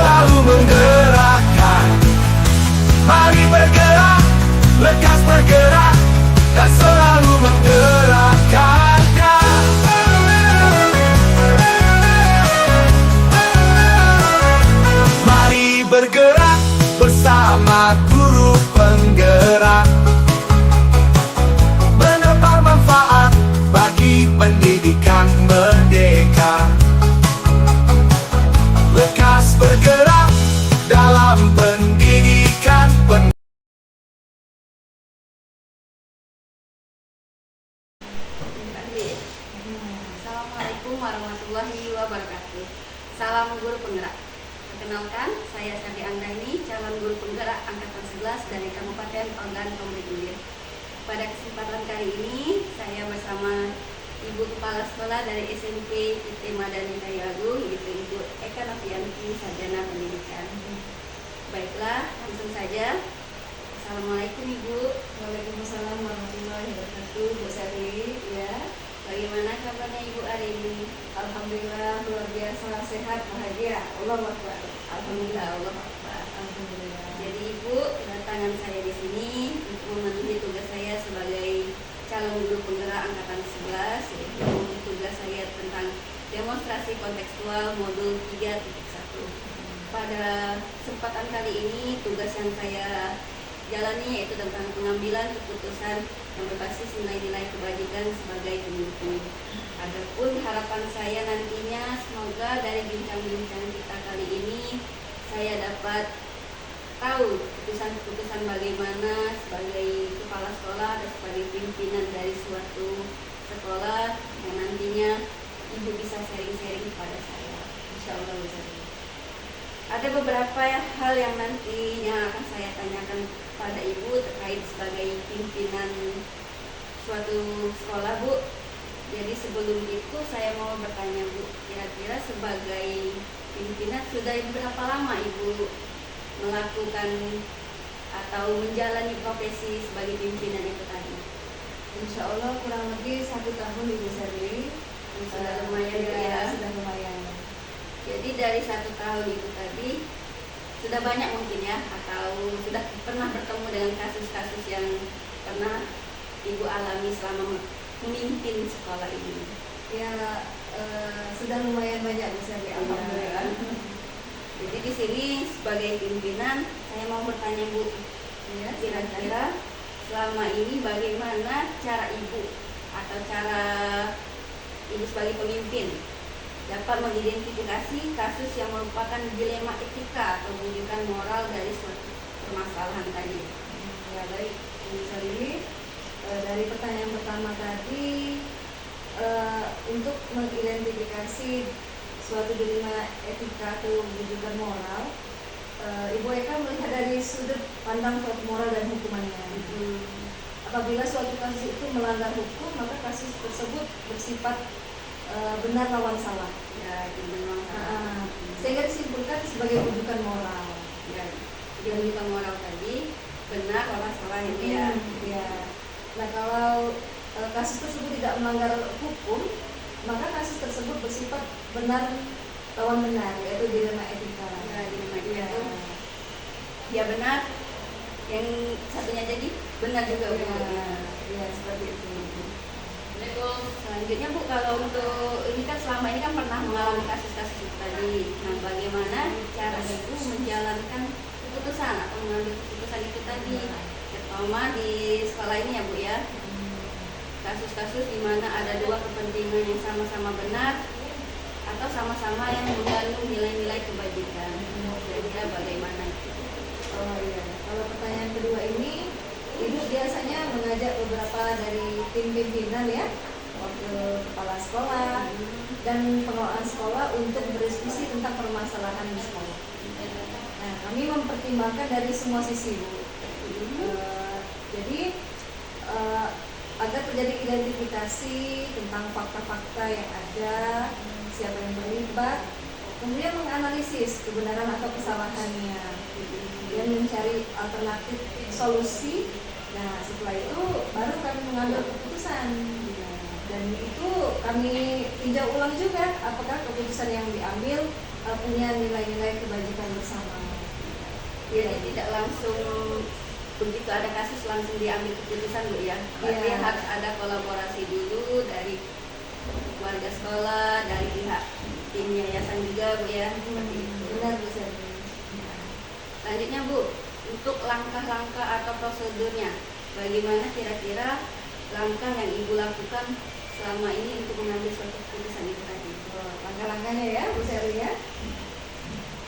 selalu menggerakkan. Mari bergerak, lekas bergerak, dan selalu menggerakkan. Mari bergerak bersama guru penggerak, menebar manfaat bagi pendidikan merdeka. Lekas bergerak dalam pendidikan Assalamualaikum warahmatullahi wabarakatuh. Salam guru penggerak. Perkenalkan, saya Sandi Anggraini, calon guru penggerak angkatan 11 dari Kabupaten Panggan Komering Ilir. Pada kesempatan kali ini, saya bersama Ibu Kepala Sekolah dari SMP IT Madani Kayu Agung, yaitu Ibu Eka Novianti, Sarjana Pendidikan. Baiklah, langsung saja. Assalamualaikum Ibu. Waalaikumsalam warahmatullahi wabarakatuh. Bu Sari, Ya, bagaimana kabarnya Ibu hari ini? alhamdulillah luar biasa, sehat, bahagia. Allah Akbar. Alhamdulillah, Allah Akbar. Alhamdulillah. Jadi Ibu, kedatangan saya di sini untuk memenuhi tugas saya sebagai calon guru penggerak angkatan 11, yaitu tugas saya tentang demonstrasi kontekstual modul 3.1. Pada kesempatan kali ini, tugas yang saya jalani yaitu tentang pengambilan keputusan yang berbasis nilai-nilai kebajikan sebagai pemimpin. Adapun harapan saya nantinya, semoga dari bincang-bincang kita kali ini saya dapat tahu keputusan-keputusan bagaimana sebagai kepala sekolah dan sebagai pimpinan dari suatu sekolah yang nantinya Ibu bisa sharing-sharing kepada saya. Insya Allah bisa. Ada beberapa hal yang nantinya akan saya tanyakan pada Ibu terkait sebagai pimpinan suatu sekolah, Bu. Jadi sebelum itu saya mau bertanya, Bu, kira-kira sebagai pimpinan sudah berapa lama Ibu melakukan atau menjalani profesi sebagai pimpinan itu tadi? Insya Allah kurang lebih 1 tahun Ibu Sari. Sudah lumayan ya. Sudah lumayan. Jadi dari 1 tahun itu tadi sudah banyak mungkin ya, atau sudah pernah bertemu dengan kasus-kasus yang pernah Ibu alami selama memimpin sekolah ini? Ya, sudah lumayan banyak Bu Sari. Alhamdulillah. Jadi di sini sebagai pimpinan saya mau bertanya, Bu, Ya, kira-kira selama ini bagaimana cara Ibu atau cara Ibu sebagai pemimpin dapat mengidentifikasi kasus yang merupakan dilema etika atau rujukan moral dari suatu permasalahan tadi? Ya, baik Bu Sari. Dari pertanyaan pertama tadi, untuk mengidentifikasi suatu dilema etika atau rujukan moral, Ibu Eka melihat dari sudut pandang suatu moral dan hukumannya. Apabila suatu kasus itu melanggar hukum, maka kasus tersebut bersifat benar lawan salah. Ya, itu memang salah. Sehingga disimpulkan sebagai rujukan moral. Ya, jadi rujukan moral tadi benar lawan salah itu ya. Ya. Nah, kalau kasus tersebut tidak melanggar hukum, maka kasus tersebut bersifat benar lawan benar, yaitu dilema etika. Ya, dilema etika Ya. itu ya benar, yang satunya jadi benar juga, Bu. Ya, seperti itu. Selanjutnya, Bu, kalau untuk ini kan selama ini kan pernah mengalami kasus-kasus itu tadi. Nah, bagaimana cara Ibu menjalankan keputusan atau mengambil keputusan itu tadi, terutama di sekolah ini ya, Bu ya? Kasus-kasus di mana ada dua kepentingan yang sama-sama benar atau sama-sama yang mengandung nilai-nilai kebajikan. Kira-kira bagaimana itu? Oh iya, kalau pertanyaan kedua ini, Ibu biasanya mengajak beberapa dari tim pimpinan ya, wakil kepala sekolah dan pengelolaan sekolah untuk berdiskusi tentang permasalahan di sekolah. Nah, kami mempertimbangkan dari semua sisi, Bu. Jadi agar terjadi identifikasi tentang fakta-fakta yang ada, siapa yang terlibat, kemudian menganalisis kebenaran atau kesalahannya, dan mencari alternatif solusi. Nah, setelah itu baru kami mengambil keputusan. Dan itu kami tinjau ulang juga apakah keputusan yang diambil punya nilai-nilai kebajikan Jadi tidak langsung begitu ada kasus langsung diambil keputusan Bu ya. Berarti Iya. harus ada kolaborasi dulu dari warga sekolah, dari pihak tim yayasan juga Bu ya. Seperti itu. Benar Bu Serli. Selanjutnya Bu, untuk langkah-langkah atau prosedurnya, bagaimana kira-kira langkah yang Ibu lakukan selama ini untuk mengambil suatu keputusan itu tadi? Langkah-langkahnya ya Bu Serli ya.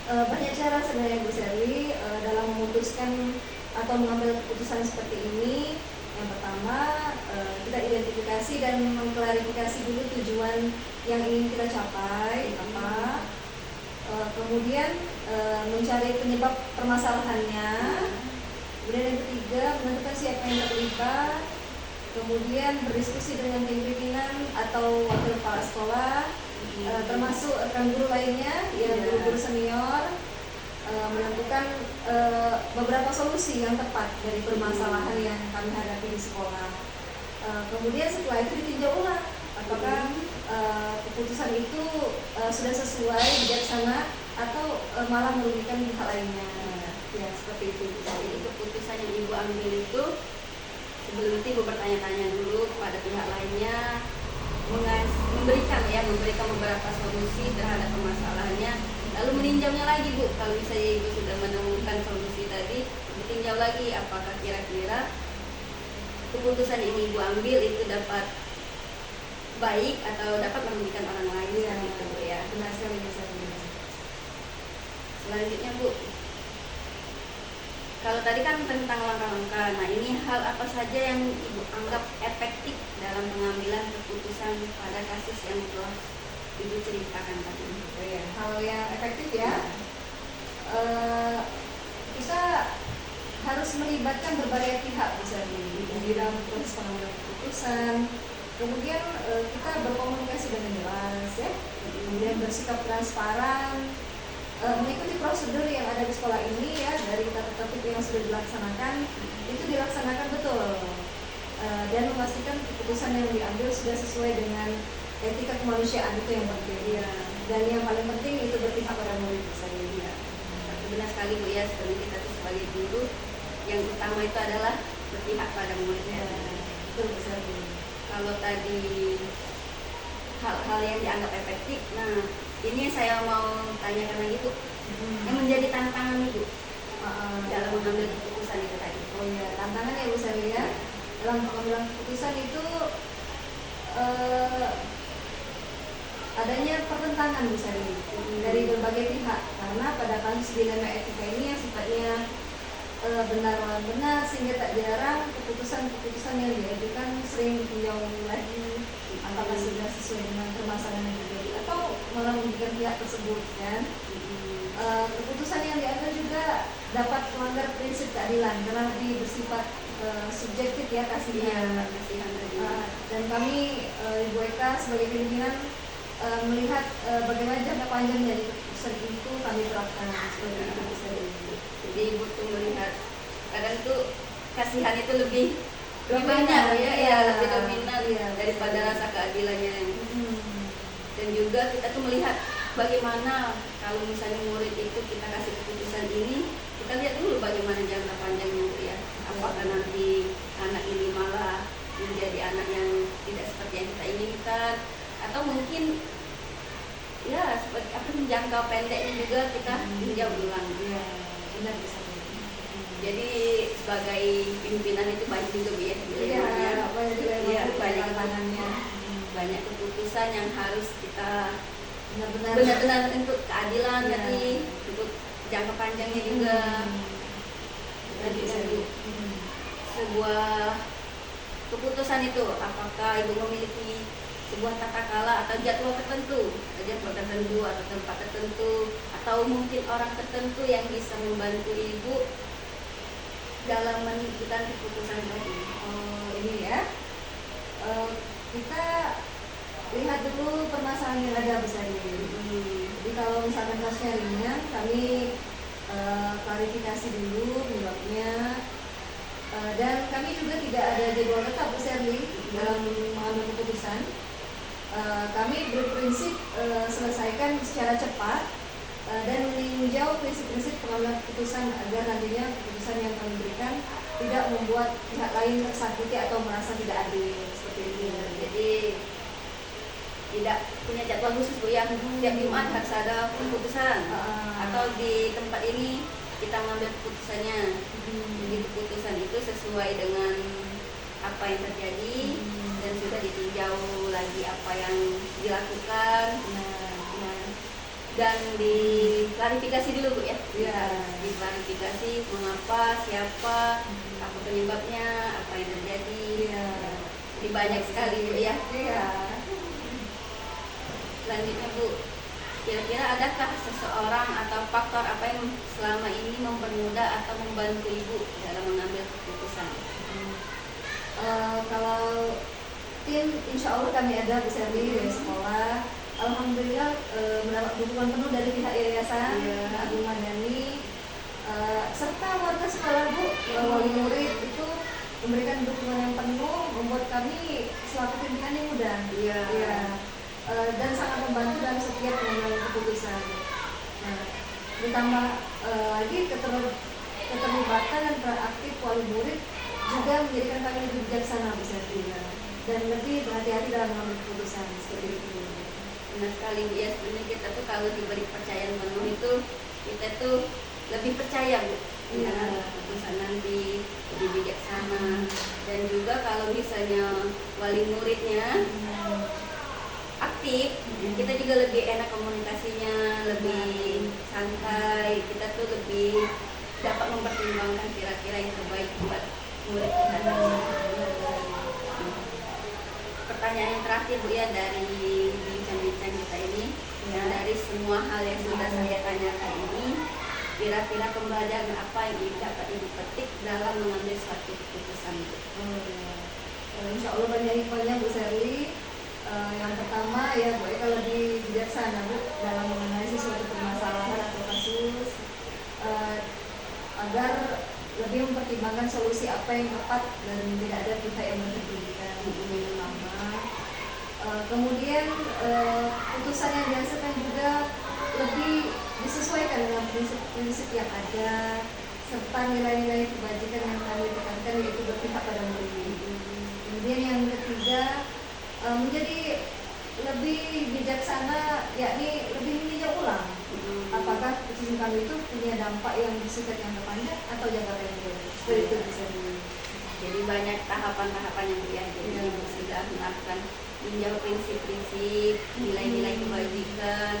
Banyak cara sebenarnya Bu Serli dalam memutuskan atau mengambil keputusan seperti ini. Yang pertama, kita identifikasi dan mengklarifikasi dulu tujuan yang ingin kita capai apa. Kemudian mencari penyebab permasalahannya. Kemudian yang ketiga, menentukan siapa yang terlibat. Kemudian berdiskusi dengan tim pimpinan atau wakil kepala sekolah, termasuk rekan guru lainnya, ya guru-guru senior, menentukan beberapa solusi yang tepat dari permasalahan yang kami hadapi di sekolah. Kemudian setelah itu ditinjau ulang apakah keputusan itu sudah sesuai, bijaksana, atau malah merugikan pihak lainnya. Ya seperti itu. Jadi keputusan yang Ibu ambil itu sebelum itu Ibu bertanya-tanya dulu kepada pihak lainnya, memberikan beberapa solusi terhadap permasalahannya, lalu meninjaunya lagi Bu. Kalau misalnya Ibu sudah menemukan solusi tadi, ditinjau lagi apakah kira-kira keputusan yang Ibu ambil itu dapat baik atau dapat merugikan orang lain. Iya, Gitu Bu ya. benar sekali Bu Serli. Selanjutnya Bu, kalau tadi kan tentang langkah-langkah, nah ini hal apa saja yang Ibu anggap efektif dalam pengambilan keputusan pada kasus yang telah Ibu ceritakan tadi? Oh ya, hal yang efektif ya. Kita harus melibatkan berbagai pihak Bu Serli di dalam proses pengambilan keputusan. Kemudian kita berkomunikasi dengan jelas ya. Kemudian bersikap transparan, mengikuti prosedur yang ada di sekolah ini ya, dari tata tertib yang sudah dilaksanakan itu dilaksanakan betul, dan memastikan keputusan yang diambil sudah sesuai dengan etika kemanusiaan, itu yang penting ya. Dan yang paling penting itu berpihak pada murid saya ya. Benar sekali Bu ya, sebenarnya kita tuh sebagai guru yang utama itu adalah berpihak pada muridnya. Betul besar. Kalau tadi hal-hal yang dianggap efektif, nah ini saya mau tanyakan lagi Bu, yang menjadi tantangan Ibu dalam mengambil keputusan itu tadi. Oh ya, tantangan ya Bu Serli ya. Dalam pengambilan keputusan itu adanya pertentangan Bu Serli dari berbagai pihak, karena pada kasus dilema etika ini yang sifatnya benar lawan benar, sehingga tak jarang keputusan-keputusan yang diajukan sering ditinjau lagi apakah sudah sesuai dengan permasalahan yang terjadi atau malah merugikan pihak tersebut kan. Keputusan yang diambil juga dapat melanggar prinsip keadilan karena lebih bersifat subjektif ya kasihnya. Dan kami Ibu Eka sebagai pimpinan melihat bagaimana jangka panjang dari keputusan itu kami terapkan seperti itu. Jadi Ibu tuh melihat kadang tuh kasihan itu lebih Dominan, banyak ya. lebih dominan Iya, daripada betul. rasa keadilannya. Dan juga kita tuh melihat bagaimana kalau misalnya murid itu kita kasih keputusan ini, kita lihat dulu bagaimana jangka panjangnya Bu ya. Apakah nanti anak ini malah menjadi anak yang tidak seperti yang kita inginkan, atau mungkin ya seperti apa, jangka pendeknya juga kita tinjau ulang. Iya, benar bisa. Jadi sebagai pimpinan itu banyak juga Bu ya dilemanya. Iya, banyak tantangannya. banyak keputusan yang harus kita Benar-benar benar-benar untuk keadilan Iya. tadi, untuk jangka panjangnya juga. Tadi Bu, sebuah keputusan itu apakah Ibu memiliki sebuah tata kala atau jadwal tertentu atau tempat tertentu atau mungkin orang tertentu yang bisa membantu Ibu dalam menentukan keputusan tadi? Ini ya, kita lihat dulu permasalahan yang ada besar ini. Jadi kalau misalkan kasusnya ringan, kami klarifikasi dulu penyebabnya. Dan kami juga tidak ada jadwal tetap Bu Serli dalam mengambil keputusan. Kami berprinsip selesaikan secara cepat, dan meninjau prinsip-prinsip pengambilan keputusan agar nantinya keputusan yang kami berikan tidak membuat pihak lain tersakiti atau merasa tidak adil seperti itu. Jadi tidak punya jadwal khusus Bu yang setiap Jumat harus ada keputusan atau di tempat ini kita mengambil keputusannya. Jadi keputusan itu sesuai dengan apa yang terjadi dan sudah ditinjau lagi apa yang dilakukan. Dan diklarifikasi dulu Bu ya. Iya. Diklarifikasi mengapa, siapa, apa penyebabnya, apa yang terjadi. Iya. Jadi banyak sekali Bu ya. Iya. Selanjutnya Bu, kira-kira adakah seseorang atau faktor apa yang selama ini mempermudah atau membantu Ibu dalam mengambil keputusan? Kalau tim, insya Allah kami ada Bu Serli dari sekolah. Alhamdulillah mendapat dukungan penuh dari pihak yayasan Agung Madani, serta warga sekolah Bu, wali murid itu memberikan dukungan yang penuh, membuat kami selaku pimpinan yang mudah. Dan sangat membantu dalam setiap pengambilan keputusan. Nah, ditambah lagi keterlibatan dan peran aktif wali murid juga menjadikan kami lebih bijaksana Bu Serli, dan lebih berhati-hati dalam mengambil keputusan seperti itu. Benar sekali Bu ya, sebenarnya kita tuh kalau diberi kepercayaan penuh itu kita tuh lebih percaya Bu dengan keputusan nanti, lebih bijaksana. Dan juga kalau misalnya wali muridnya aktif, kita juga lebih enak komunikasinya, lebih santai, kita tuh lebih dapat mempertimbangkan kira-kira yang terbaik buat murid kita nanti. Pertanyaan yang terakhir Bu ya, dari bincang-bincang kita ini, yang dari semua hal yang sudah saya tanyakan ini, kira-kira pembelajaran apa yang dapat Ibu petik dalam mengambil suatu keputusan Bu? Insya Allah banyak hikmahnya Bu Serli. Yang pertama ya Bu Eka lebih bijaksana Bu dalam menganalisis suatu permasalahan atau kasus, agar lebih mempertimbangkan solusi apa yang tepat dan tidak ada pihak yang merugikan. Kemudian putusan yang dihasilkan juga lebih disesuaikan dengan prinsip-prinsip yang ada serta nilai-nilai kebajikan yang kami tekankan, yaitu berpihak pada murid. Kemudian yang ketiga, menjadi lebih bijaksana, yakni lebih meninjau ulang apakah keputusan kami itu punya dampak yang bersifat jangka panjang atau jangka pendek. Seperti itu bisa Jadi banyak tahapan-tahapan yang dia jadi Ibu sudah melakukan meninjau prinsip-prinsip, nilai-nilai kebajikan.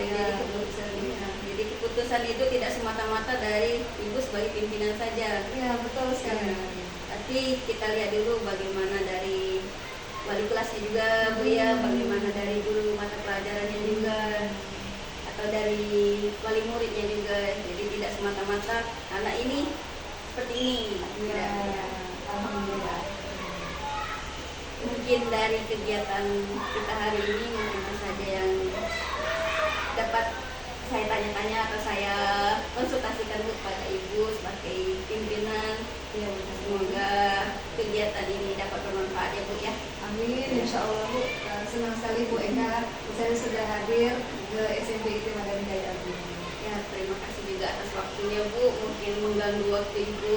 Jadi keputusan itu tidak semata-mata dari Ibu sebagai pimpinan saja. Ya, betul sekali. Tapi kita lihat dulu bagaimana dari wali kelasnya juga Bu ya, bagaimana dari guru mata pelajarannya juga, atau dari wali muridnya juga. Jadi tidak semata-mata anak ini seperti ini. Alhamdulillah. Mungkin dari kegiatan kita hari ini mungkin itu saja yang dapat saya tanya-tanya atau saya konsultasikan Bu kepada Ibu sebagai pimpinan. Ya, Semoga kegiatan ini dapat bermanfaat ya Bu ya. amin, insya Allah Bu. Senang sekali Bu Eka, saya sudah hadir ke SMP IT Madani Jaya Agung. Ya, terima kasih juga atas waktunya Bu. Mungkin mengganggu waktu Ibu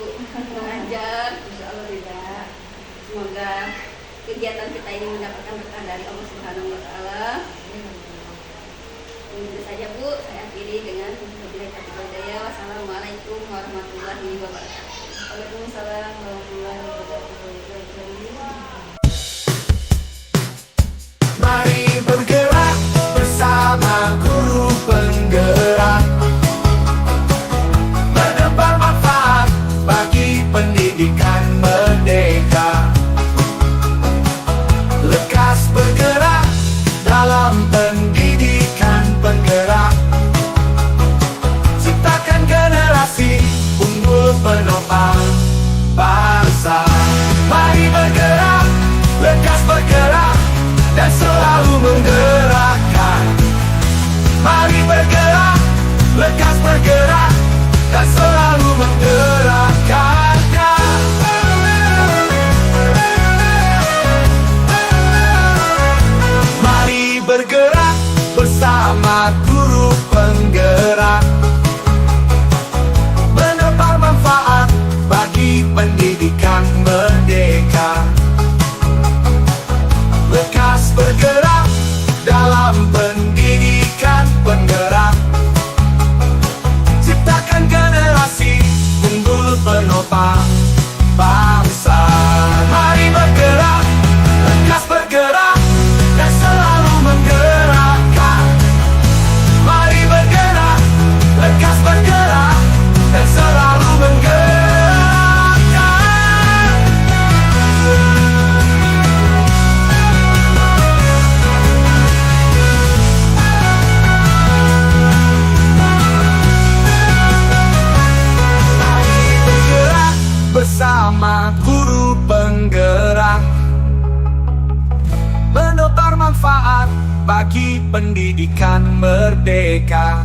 mengajar. Insya Allah tidak. Semoga kegiatan kita ini mendapatkan berkah dari Allah Subhanahu Wa Taala. Itu saja Bu, saya akhiri dengan wabillahi taufiq wal hidayah. Wassalamualaikum warahmatullahi wabarakatuh. Waalaikumsalam warahmatullahi wabarakatuh. Mari bergerak bersama guru penggerak, menebar manfaat bagi pendidikan merdeka. Lekas bergerak dalam pendidikan penggerak, ciptakan generasi unggul penopang bangsa. Mari bergerak, lekas bergerak, dan selalu menggerakkan. Mari bergerak, lekas bergerak, dan selalu menggerakkan. Mari bergerak bersama guru penggerak. bermanfaat bagi pendidikan merdeka.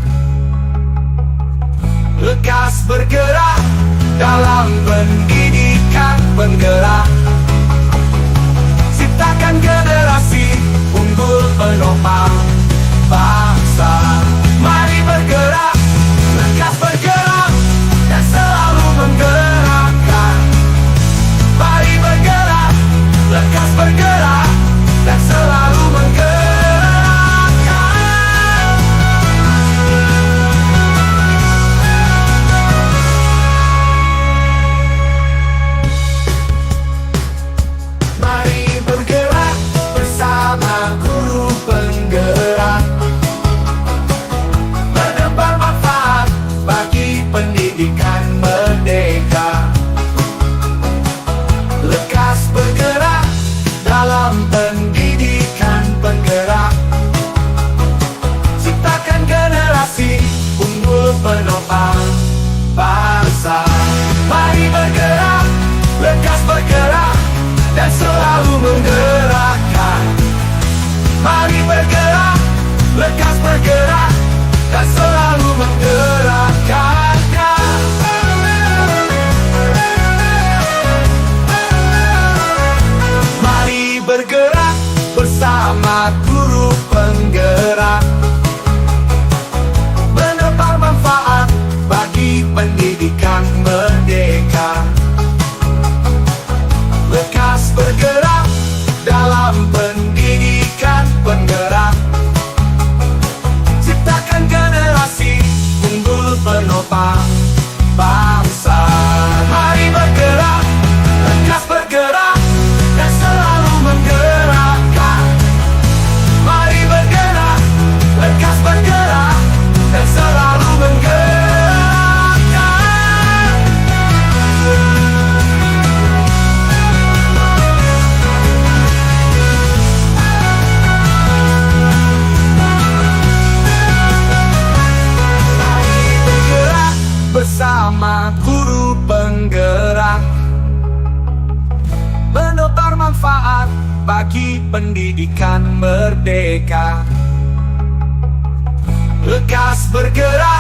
Lekas bergerak dalam pendidikan penggerak, ciptakan generasi unggul penopang bangsa. Mari bergerak, lekas bergerak, dan selalu menggerakkan. Mari bergerak, lekas bergerak, dan selalu menggerakkan. Mari bergerak bersama guru penggerak, menebar manfaat bagi pendidikan merdeka. Lekas bergerak dalam pendidikan penggerak, ciptakan generasi unggul penopang bangsa. Mari bergerak, lekas bergerak, dan selalu menggerakkan. Mari bergerak, lekas bergerak, dan selalu menggerakkan. Mari bergerak bersama guru penggerak, menebar manfaat bagi pendidikan merdeka. Lekas bergerak dalam pendidikan penggerak, ciptakan generasi unggul penopang bangsa. Mari bergerak, lekas bergerak, dan selalu menggerakkan. Mari bergerak, lekas bergerak, dan selalu menggerakkan. Bersama guru penggerak, menebar manfaat bagi pendidikan merdeka. Lekas bergerak